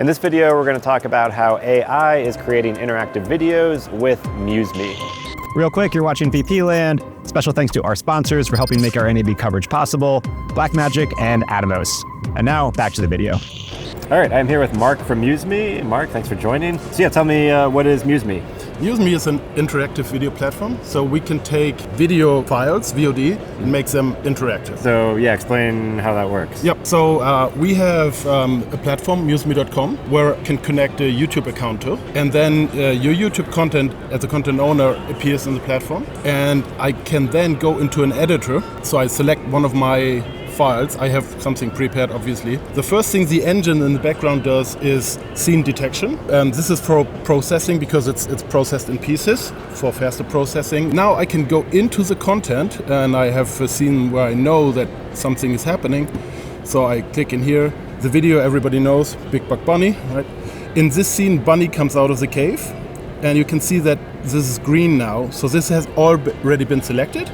In this video, we're going to talk about how AI is creating interactive videos with MuseMe. Real quick, you're watching VP Land. Special thanks to our sponsors for helping make our NAB coverage possible, Blackmagic and Atomos. And now, back to the video. All right, I'm here with Marc from MuseMe. Marc, thanks for joining. So yeah, tell me, what is MuseMe? MuseMe is an interactive video platform, so we can take video files, VOD, and make them interactive. So yeah, explain how that works. Yep, so we have a platform, MuseMe.com, where I can connect a YouTube account to, and then your YouTube content as a content owner appears in the platform, and I can then go into an editor, so I select one of my files. I have something prepared, obviously. The first thing the engine in the background does is scene detection. This is for processing because it's processed in pieces for faster processing. Now I can go into the content and I have a scene where I know that something is happening. So I click in here. The video everybody knows, Big Buck Bunny, right? In this scene, Bunny comes out of the cave and you can see that this is green now. So this has already been selected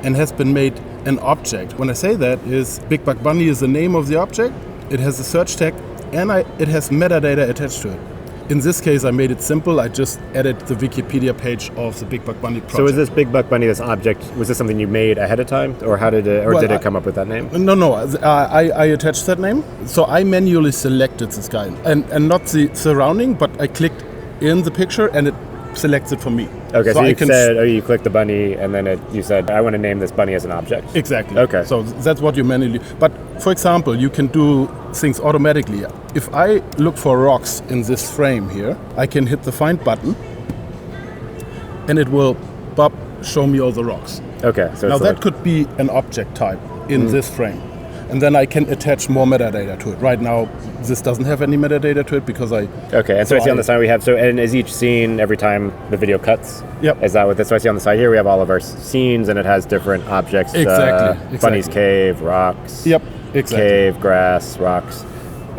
and has been made an object. When I say that, is Big Buck Bunny is the name of the object, it has a search tag, and it has metadata attached to it. In this case, I made it simple. I just added the Wikipedia page of the Big Buck Bunny project. So is this Big Buck Bunny, this object, was this something you made ahead of time? Or how did it, did it come up with that name? No, I attached that name. So I manually selected this guy, and not the surrounding, but I clicked in the picture and it selects it for me. Okay, so you said, you clicked the bunny, and then you said, I want to name this bunny as an object. Exactly. Okay. So that's what you manually. But for example, you can do things automatically. If I look for rocks in this frame here, I can hit the find button, and it will show me all the rocks. Okay. So now that could be an object type in this frame. And then I can attach more metadata to it. Right now, this doesn't have any metadata to it because I... Okay, and so I see on the side we have, and is each scene every time the video cuts? Yep. Is that what this? So I see on the side here we have all of our scenes and it has different objects. Exactly. Bunny's cave, rocks. Yep, exactly. Cave, grass, rocks.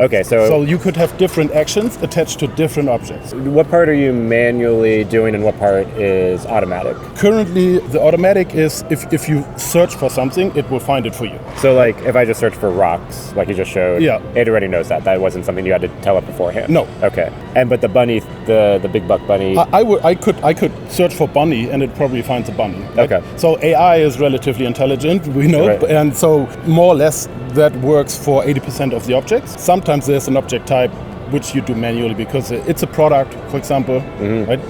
Okay, so you could have different actions attached to different objects. What part are you manually doing and what part is automatic? Currently, the automatic is if you search for something, it will find it for you. So like if I just search for rocks, like you just showed, it already knows that. That wasn't something you had to tell it beforehand. No. Okay. But the bunny, the Big Buck Bunny. I could search for bunny and it probably finds a bunny. Right? Okay. So AI is relatively intelligent, we know, right. And so more or less that works for 80% of the objects. Sometimes there's an object type which you do manually because it's a product, for example, right?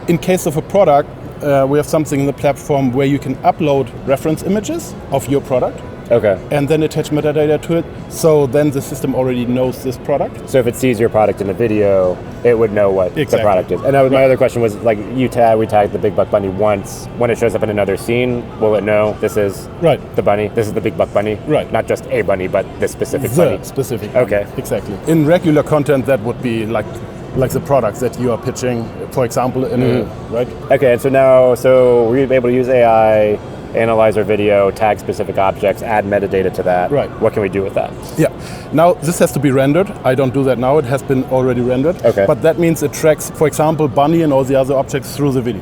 In case of a product, we have something in the platform where you can upload reference images of your product. Okay. And then attach metadata to it, so then the system already knows this product. So if it sees your product in the video, it would know what the product is. And my other question was, like, we tagged the Big Buck Bunny once. When it shows up in another scene, will it know this is the bunny? This is the Big Buck Bunny? Right. Not just a bunny, but this specific bunny? Specific bunny. Okay. Exactly. In regular content, that would be like the products that you are pitching, for example, in right? Okay, and so we're able to use AI, analyze our video, tag specific objects, add metadata to that. Right. What can we do with that? Yeah. Now, this has to be rendered. I don't do that now. It has been already rendered. Okay. But that means it tracks, for example, bunny and all the other objects through the video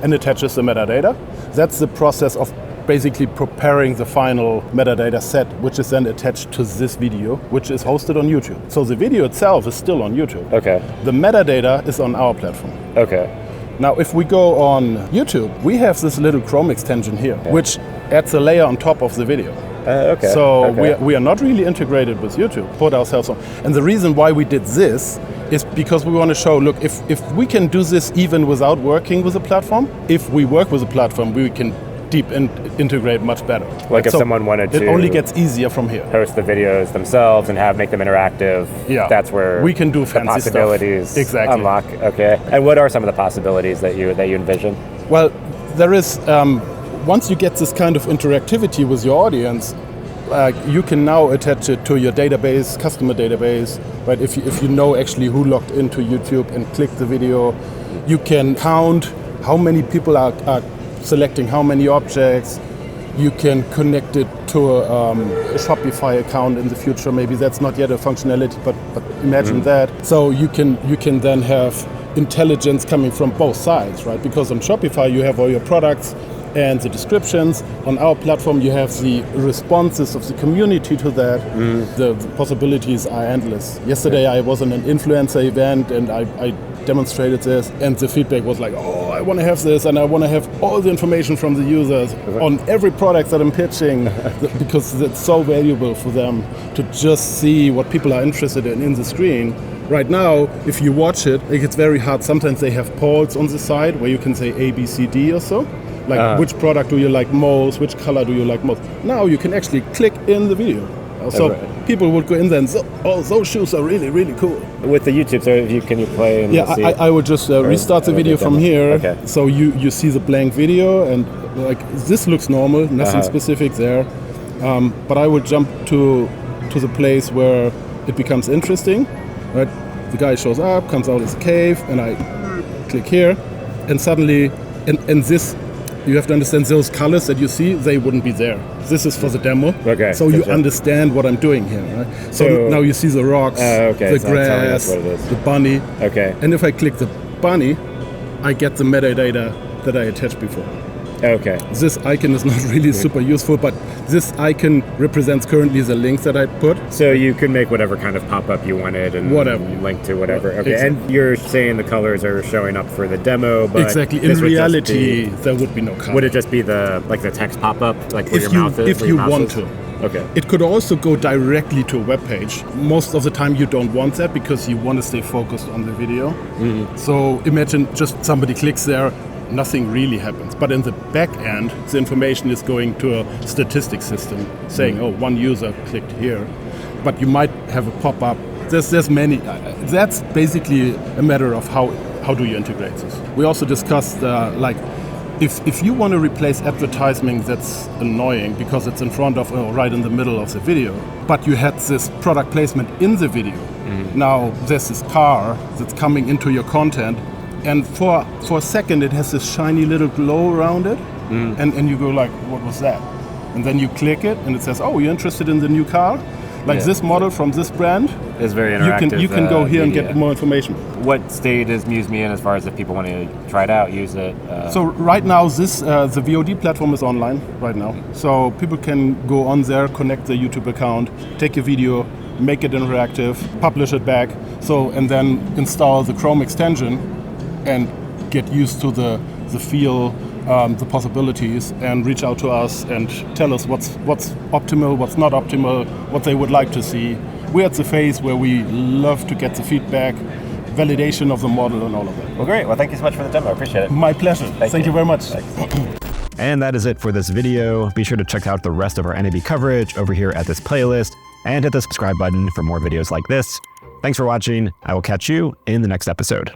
and attaches the metadata. That's the process of basically preparing the final metadata set, which is then attached to this video, which is hosted on YouTube. So the video itself is still on YouTube. Okay. The metadata is on our platform. Okay. Now, if we go on YouTube, we have this little Chrome extension here, which adds a layer on top of the video. Okay. So we are not really integrated with YouTube, put ourselves on. And the reason why we did this is because we want to show, look, if we can do this even without working with a platform, if we work with a platform, we can integrate much better. Like if someone wanted to... It only gets easier from here. Host the videos themselves and make them interactive. Yeah. That's where we can do the fancy possibilities stuff. Exactly. Unlock. Okay. And what are some of the possibilities that you envision? Well, there is, once you get this kind of interactivity with your audience, you can now attach it to your database, customer database, right? If you know actually who logged into YouTube and clicked the video, you can count how many people are selecting how many objects. You can connect it to a Shopify account in the future. Maybe that's not yet a functionality, but imagine that. So you can then have intelligence coming from both sides, right? Because on Shopify you have all your products, and the descriptions. On our platform, you have the responses of the community to that. The possibilities are endless. Yesterday, I was in an influencer event, and I demonstrated this, and the feedback was like, oh, I want to have this, and I want to have all the information from the users on every product that I'm pitching, because it's so valuable for them to just see what people are interested in the screen. Right now, if you watch it, it gets very hard. Sometimes they have polls on the side where you can say A, B, C, D or so. Like which product do you like most, which color do you like most. Now you can actually click in the video. So people would go in there and say, oh, those shoes are really, really cool. With the YouTube, so can you play and see? I would just restart the video from here. Okay. So you see the blank video, and like this looks normal, nothing specific there. But I would jump to the place where it becomes interesting. Right? The guy shows up, comes out of the cave, and I click here, and suddenly, and this, you have to understand those colors that you see, they wouldn't be there. This is for the demo. Okay. So you understand what I'm doing here, right? So now you see the rocks, the grass, the bunny. Okay. And if I click the bunny, I get the metadata that I attached before. Okay. This icon is not really super useful, but this icon represents currently the link that I put. So you could make whatever kind of pop-up you wanted and whatever. Link to whatever. Okay. Exactly. And you're saying the colors are showing up for the demo, but exactly. In reality, there would be no color. Would it just be the text pop-up, like where your mouth is? If you want to. Okay. It could also go directly to a web page. Most of the time you don't want that because you want to stay focused on the video. So imagine just somebody clicks there, nothing really happens. But in the back end, the information is going to a statistics system saying, oh, one user clicked here. But you might have a pop-up. There's many. That's basically a matter of how do you integrate this. We also discussed if you want to replace advertising that's annoying because it's in front of right in the middle of the video, but you had this product placement in the video. Now there's this car that's coming into your content, and for a second it has this shiny little glow around it, and you go like, what was that? And then you click it and it says, oh, you're interested in the new car? This model from this brand is very interactive. You can go here and get more information. What state is MuseMe in as far as if people want to try it out, use it? So right now, the VOD platform is online right now. So people can go on there, connect their YouTube account, take a video, make it interactive, publish it back, and then install the Chrome extension and get used to the feel, the possibilities, and reach out to us and tell us what's optimal, what's not optimal, what they would like to see. We're at the phase where we love to get the feedback, validation of the model and all of that. Well, great. Well, thank you so much for the demo. I appreciate it. My pleasure. Thank you very much. And that is it for this video. Be sure to check out the rest of our NAB coverage over here at this playlist and hit the subscribe button for more videos like this. Thanks for watching. I will catch you in the next episode.